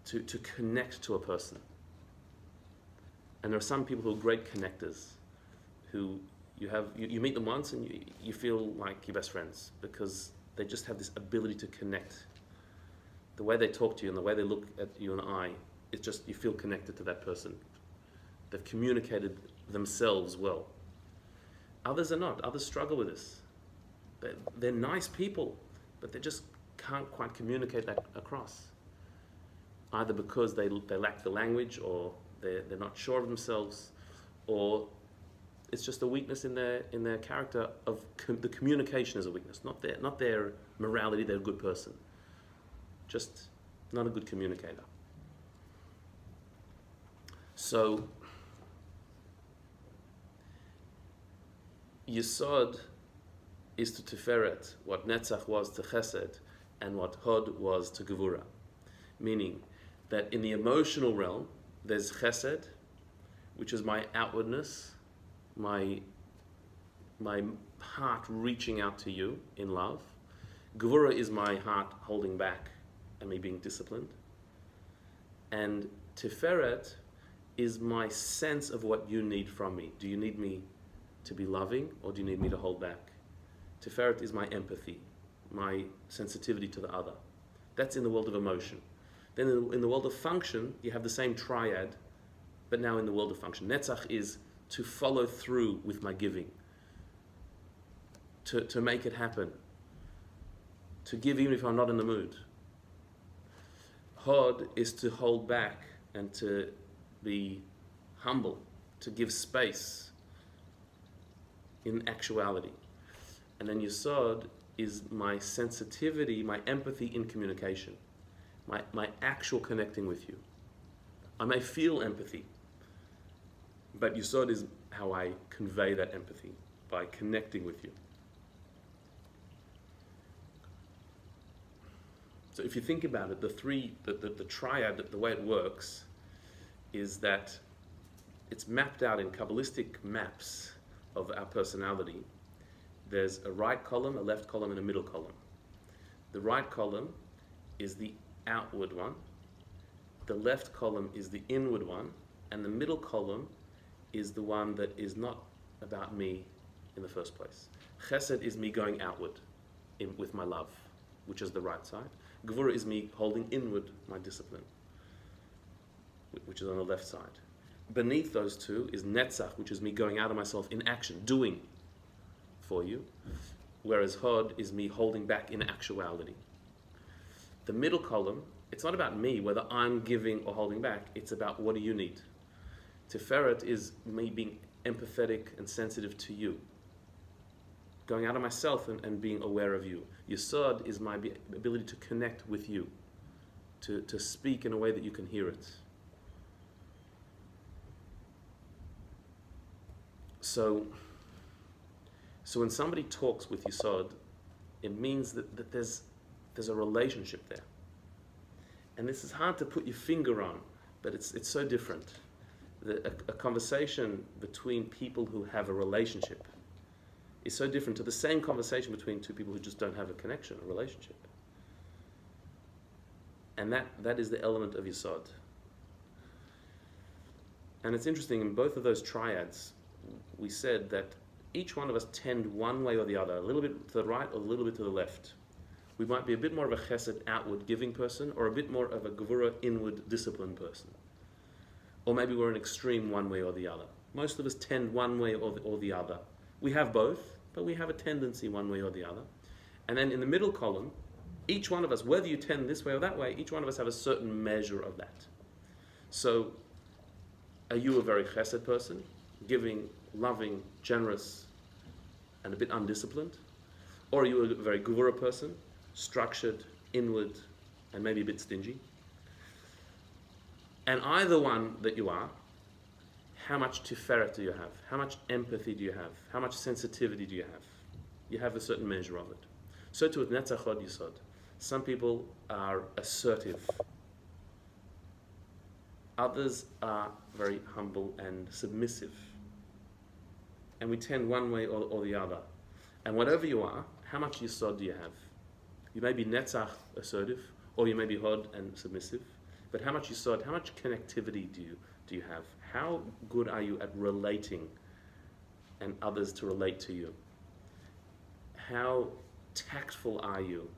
To connect to a person. And there are some people who are great connectors, who you meet them once and you feel like you're best friends, because they just have this ability to connect. The way they talk to you and the way they look at you in the eye, it's just, you feel connected to that person. They've communicated themselves well. Others are not. Others struggle with this. They're nice people, but they just can't quite communicate that across. Either because they lack the language, or they're not sure of themselves, or it's just a weakness in their character. The communication is a weakness, not their morality. They're a good person, just not a good communicator. So yesod is to tiferet what Netzach was to chesed, and what hod was to gevura, meaning that in the emotional realm there's chesed, which is my outwardness, my heart reaching out to you in love. Gevura is my heart holding back and me being disciplined. And tiferet is my sense of what you need from me. Do you need me to be loving, or do you need me to hold back? Tiferet is my empathy, my sensitivity to the other. That's in the world of emotion. Then in the world of function, you have the same triad, but now in the world of function. Netzach is to follow through with my giving. to make it happen, to give even if I'm not in the mood. Hod is to hold back and to be humble, to give space in actuality. And then yesod is my sensitivity, my empathy in communication, my actual connecting with you. I may feel empathy, but yesod is how I convey that empathy, by connecting with you. So if you think about it, the triad, the way it works is that it's mapped out in Kabbalistic maps of our personality. There's a right column, a left column, and a middle column. The right column is the outward one. The left column is the inward one. And the middle column is the one that is not about me in the first place. Chesed is me going outward with my love, which is the right side. Gvura is me holding inward my discipline, which is on the left side. Beneath those two is Netzach, which is me going out of myself in action, doing for you, whereas Hod is me holding back in actuality. The middle column, it's not about me, whether I'm giving or holding back, it's about what do you need. Tiferet is me being empathetic and sensitive to you, going out of myself and being aware of you. Yesod is my ability to connect with you, to speak in a way that you can hear it. So when somebody talks with Yesod, it means that there's a relationship there. And this is hard to put your finger on, but it's so different. A conversation between people who have a relationship is so different to the same conversation between two people who just don't have a connection, a relationship. And that is the element of Yesod. And it's interesting, in both of those triads, we said that each one of us tend one way or the other, a little bit to the right or a little bit to the left. We might be a bit more of a chesed, outward giving person, or a bit more of a gevura, inward disciplined person. Or maybe we're an extreme one way or the other. Most of us tend one way or the other. We have both, but we have a tendency one way or the other. And then in the middle column, each one of us, whether you tend this way or that way, each one of us have a certain measure of that. So, are you a very chesed person, giving, loving, generous, and a bit undisciplined? Or are you a very gevura person, structured, inward, and maybe a bit stingy? And either one that you are, how much tiferet do you have? How much empathy do you have? How much sensitivity do you have? You have a certain measure of it. So too with Netzach Hod Yesod. Some people are assertive. Others are very humble and submissive. And we tend one way or the other. And whatever you are, how much Yesod do you have? You may be Netzach, assertive, or you may be Hod and submissive. But how much Yesod, how much connectivity do you have? How good are you at relating and others to relate to you? How tactful are you,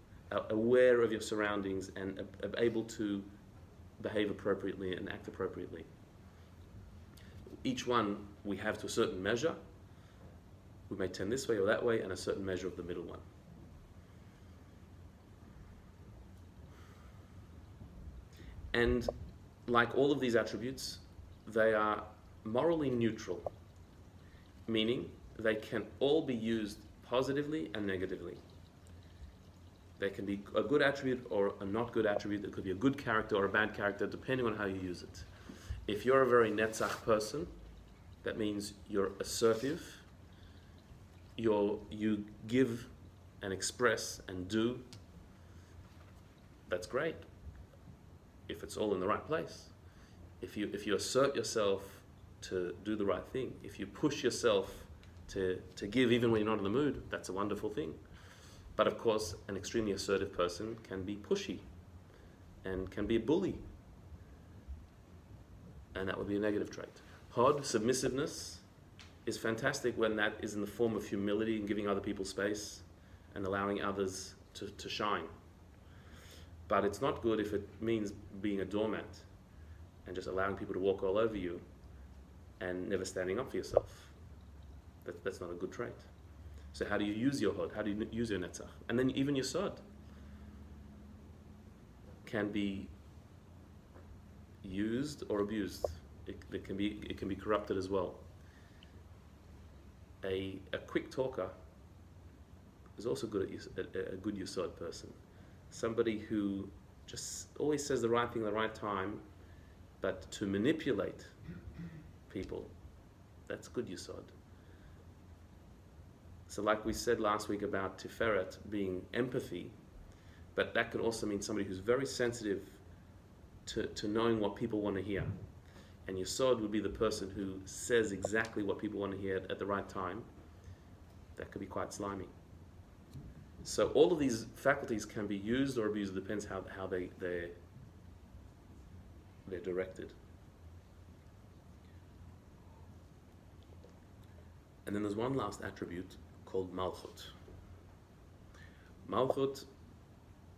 aware of your surroundings and able to behave appropriately and act appropriately? Each one we have to a certain measure. We may tend this way or that way, and a certain measure of the middle one. And like all of these attributes, they are morally neutral, meaning they can all be used positively and negatively. They can be a good attribute or a not good attribute. It could be a good character or a bad character, depending on how you use it. If you're a very Netzach person, that means you're assertive, you give and express and do. That's great, if it's all in the right place. If you assert yourself to do the right thing, if you push yourself to give even when you're not in the mood, that's a wonderful thing. But of course, an extremely assertive person can be pushy and can be a bully. And that would be a negative trait. Hod, submissiveness, is fantastic when that is in the form of humility and giving other people space and allowing others to shine. But it's not good if it means being a doormat and just allowing people to walk all over you and never standing up for yourself. That's not a good trait. So how do you use your hod? How do you use your netzach? And then even yesod can be used or abused. It can be corrupted as well. A quick talker is also good at a good yesod person. Somebody who just always says the right thing at the right time, but to manipulate people, that's good yesod. So like we said last week about tiferet being empathy, but that could also mean somebody who's very sensitive to knowing what people want to hear. And yesod would be the person who says exactly what people want to hear at the right time. That could be quite slimy. So all of these faculties can be used or abused. It depends how they're directed. And then there's one last attribute called malchut. Malchut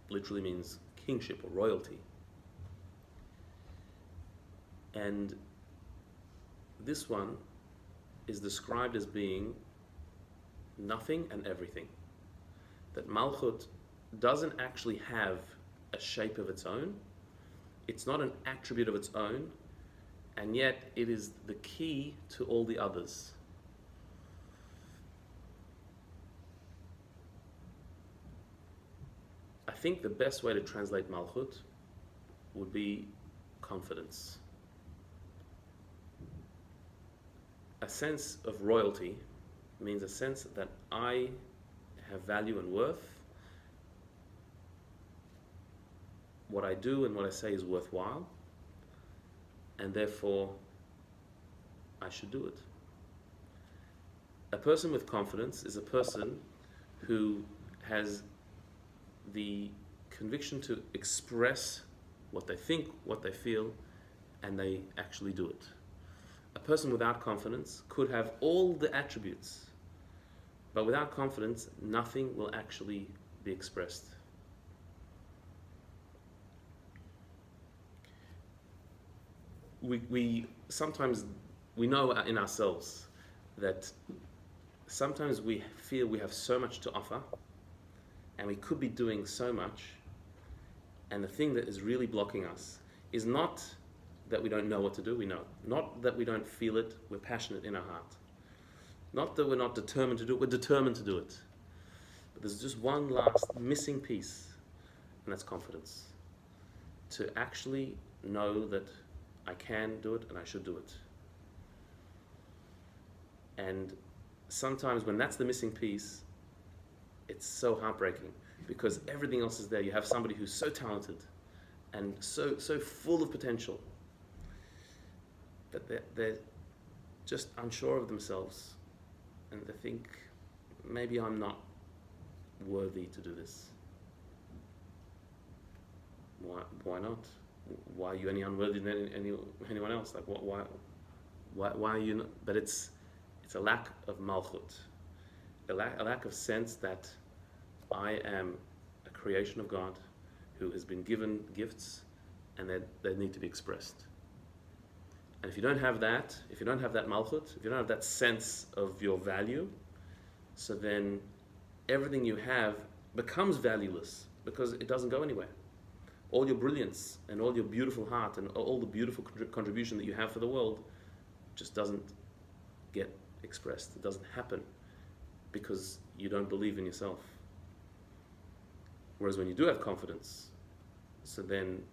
literally means kingship or royalty. And this one is described as being nothing and everything. That malchut doesn't actually have a shape of its own. It's not an attribute of its own, and yet it is the key to all the others. I think the best way to translate malchut would be confidence. A sense of royalty means a sense that I have value and worth. What I do and what I say is worthwhile, and therefore I should do it. A person with confidence is a person who has the conviction to express what they think, what they feel, and they actually do it. A person without confidence could have all the attributes, but without confidence, nothing will actually be expressed. We sometimes, we know in ourselves that sometimes we feel we have so much to offer, and we could be doing so much, and the thing that is really blocking us is not that we don't know what to do, we know. Not that we don't feel it, we're passionate in our heart. Not that we're not determined to do it, we're determined to do it. But there's just one last missing piece, and that's confidence. To actually know that I can do it and I should do it. And sometimes when that's the missing piece, it's so heartbreaking because everything else is there. You have somebody who's so talented and so full of potential, but they're just unsure of themselves, and they think, maybe I'm not worthy to do this. Why not? Why are you any unworthy than anyone else? Like, why are you not? But it's a lack of malchut, a lack of sense that I am a creation of God who has been given gifts and that they need to be expressed. And if you don't have that, if you don't have that malchut, if you don't have that sense of your value, so then everything you have becomes valueless because it doesn't go anywhere. All your brilliance and all your beautiful heart and all the beautiful contribution that you have for the world just doesn't get expressed. It doesn't happen because you don't believe in yourself. Whereas when you do have confidence, so then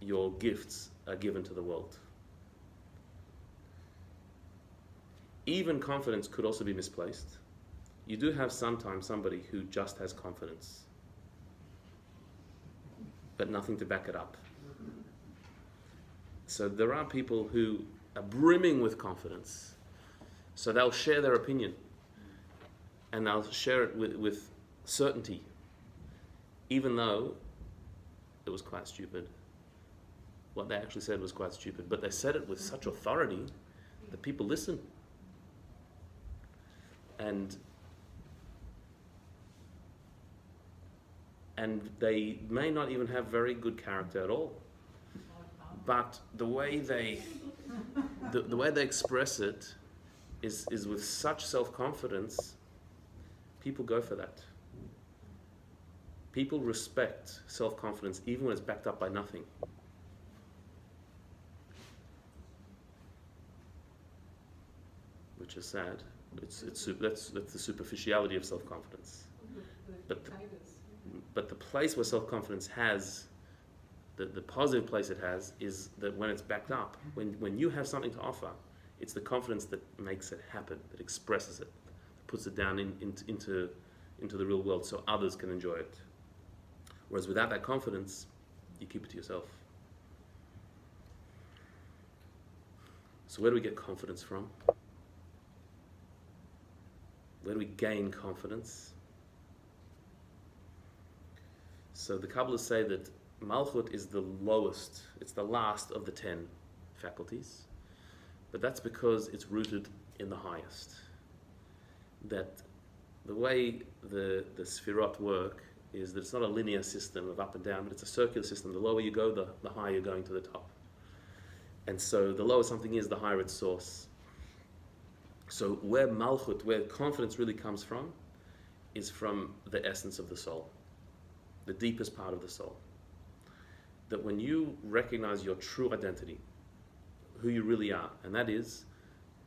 your gifts are given to the world. Even confidence could also be misplaced. You do have sometimes somebody who just has confidence, but nothing to back it up. So there are people who are brimming with confidence. So they'll share their opinion, and they'll share it with certainty, even though it was quite stupid. What they actually said was quite stupid, but they said it with such authority that people listen. And they may not even have very good character at all, but the way they express it is with such self-confidence People go for that. People respect self-confidence even when it's backed up by nothing. Which is sad. That's the superficiality of self-confidence. But the place where self-confidence has, the positive place it has, is that when it's backed up, when you have something to offer, it's the confidence that makes it happen, that expresses it, that puts it down into the real world so others can enjoy it. Whereas without that confidence, you keep it to yourself. So where do we get confidence from? Where do we gain confidence? So the Kabbalists say that malchut is the lowest, it's the last of the 10 faculties, but that's because it's rooted in the highest. That the way the sefirot work is that it's not a linear system of up and down, but it's a circular system. The lower you go, the higher you're going to the top. And so the lower something is, the higher its source. So where malchut, where confidence really comes from, is from the essence of the soul, the deepest part of the soul. That when you recognize your true identity, who you really are, and that is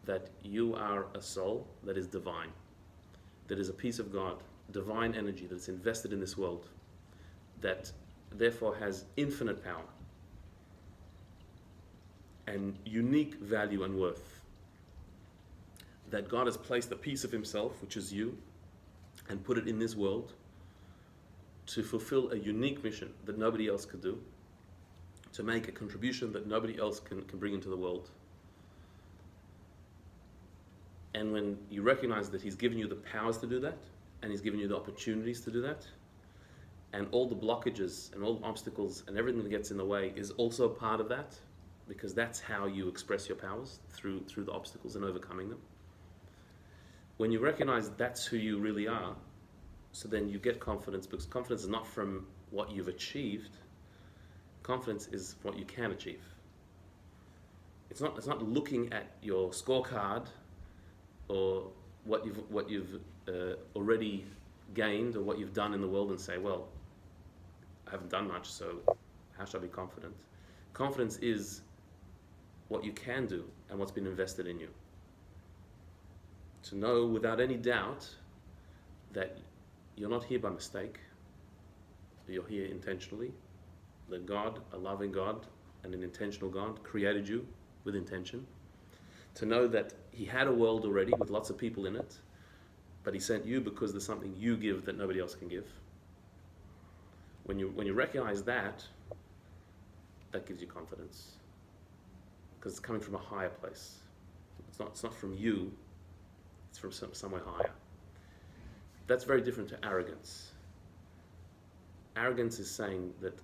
that you are a soul that is divine, that is a piece of God, divine energy that's invested in this world, that therefore has infinite power and unique value and worth, that God has placed a piece of himself, which is you, and put it in this world to fulfill a unique mission that nobody else could do, to make a contribution that nobody else can bring into the world. And when you recognize that he's given you the powers to do that, and he's given you the opportunities to do that, and all the blockages and all the obstacles and everything that gets in the way is also part of that, because that's how you express your powers, through the obstacles and overcoming them. When you recognize that's who you really are, so then you get confidence, because confidence is not from what you've achieved. Confidence is what you can achieve. It's not looking at your scorecard or what you've already gained or what you've done in the world and say, well, I haven't done much, so how should I be confident? Confidence is what you can do and what's been invested in you. To know without any doubt that you're not here by mistake, but you're here intentionally, that God, a loving God and an intentional God, created you with intention. To know that he had a world already with lots of people in it, but he sent you because there's something you give that nobody else can give. When you recognize that, that gives you confidence, because it's coming from a higher place. It's not from you, it's from somewhere higher. That's very different to arrogance. Arrogance is saying that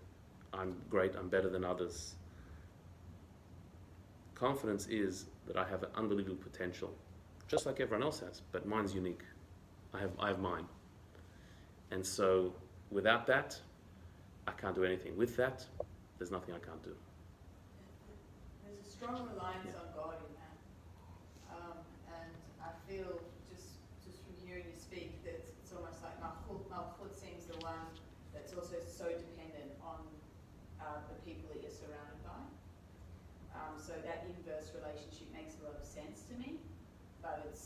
I'm great, I'm better than others. Confidence is that I have an unbelievable potential, just like everyone else has, but mine's unique. I have mine. And so without that, I can't do anything. With that, there's nothing I can't do. There's a strong reliance on God in that. And I feel, just from hearing you speak, that it's almost like malchut seems the one that's also so dependent on the people that you're surrounded by. So that inverse relationship makes a lot of sense to me, but it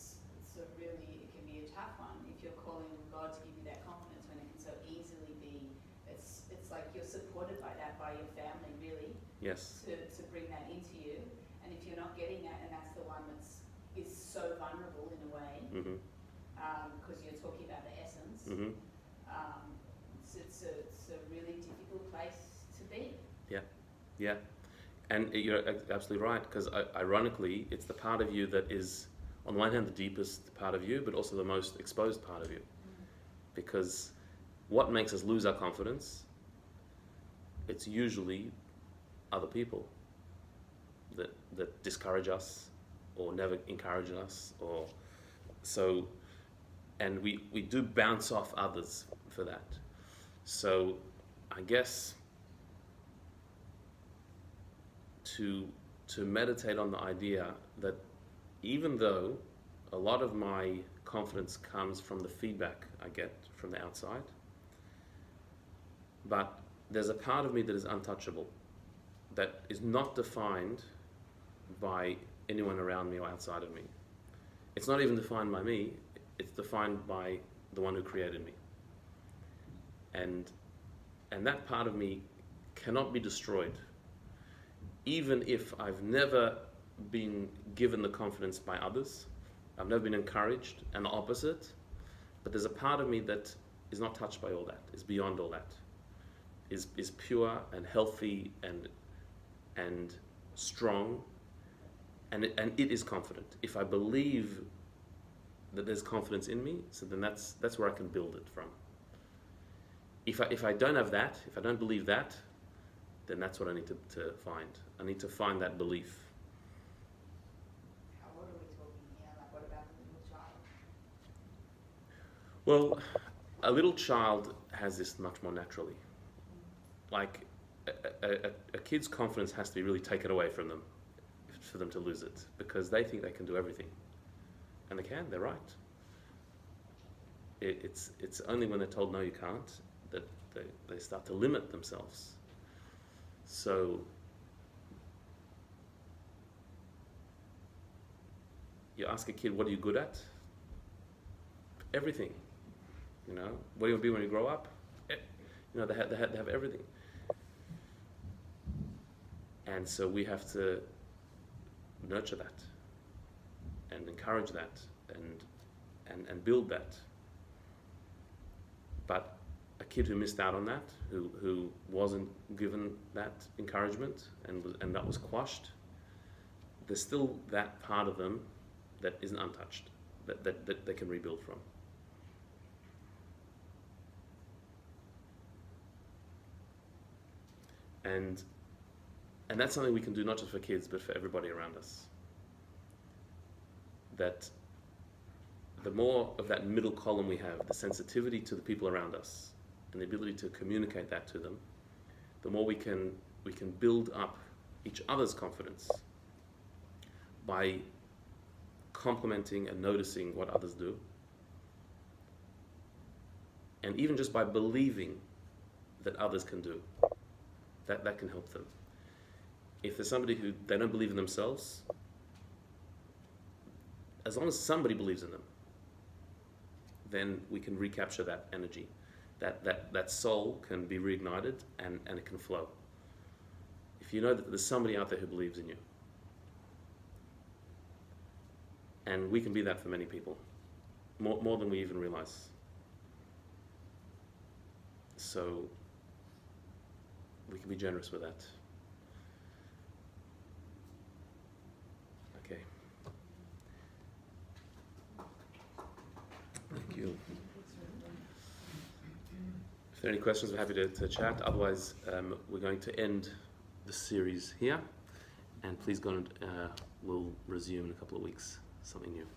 can be a tough one if you're calling on God to give you that confidence when it can so easily be, it's like you're supported by that, by your family really. Yes. To bring that into you, and if you're not getting that, and that's the one is so vulnerable in a way, because you're talking about the essence, it's a really difficult place to be. Yeah. And you're absolutely right, because ironically, it's the part of you that is, on one hand, the deepest part of you, but also the most exposed part of you. Because what makes us lose our confidence, it's usually other people that discourage us or never encourage us, and we do bounce off others for that. So I guess to meditate on the idea that even though a lot of my confidence comes from the feedback I get from the outside. But there's a part of me that is untouchable, that is not defined by anyone around me or outside of me. It's not even defined by me, it's defined by the one who created me. And that part of me cannot be destroyed, even if I've never been given the confidence by others, I've never been encouraged, and the opposite, but there's a part of me that is not touched by all that, is beyond all that, is pure and healthy and strong, and it is confident. If I believe that there's confidence in me, so then that's where I can build it from. If I don't have that, if I don't believe that, then that's what I need to find. I need to find that belief. How old are we talking here? Like, what about the little child? Well, a little child has this much more naturally. Like, a kid's confidence has to be really taken away from them for them to lose it, because they think they can do everything. And they can, they're right. It's only when they're told no, you can't, that they start to limit themselves. So you ask a kid, what are you good at? Everything. You know, what do you want to be when you grow up? You know, they have everything. And so we have to nurture that and encourage that and build that. But a kid who missed out on that, who wasn't given that encouragement and that was quashed, there's still that part of them that isn't untouched, that they can rebuild from. And that's something we can do not just for kids, but for everybody around us. That the more of that middle column we have, the sensitivity to the people around us, and the ability to communicate that to them, the more we can build up each other's confidence by complimenting and noticing what others do, and even just by believing that others can do. That can help them. If there's somebody who they don't believe in themselves, as long as somebody believes in them, then we can recapture that energy. That soul can be reignited and it can flow. If you know that there's somebody out there who believes in you. And we can be that for many people, more than we even realize. So we can be generous with that. Okay. Thank you. If there are any questions, we're happy to chat. Otherwise, we're going to end the series here. And please go and we'll resume in a couple of weeks, something new.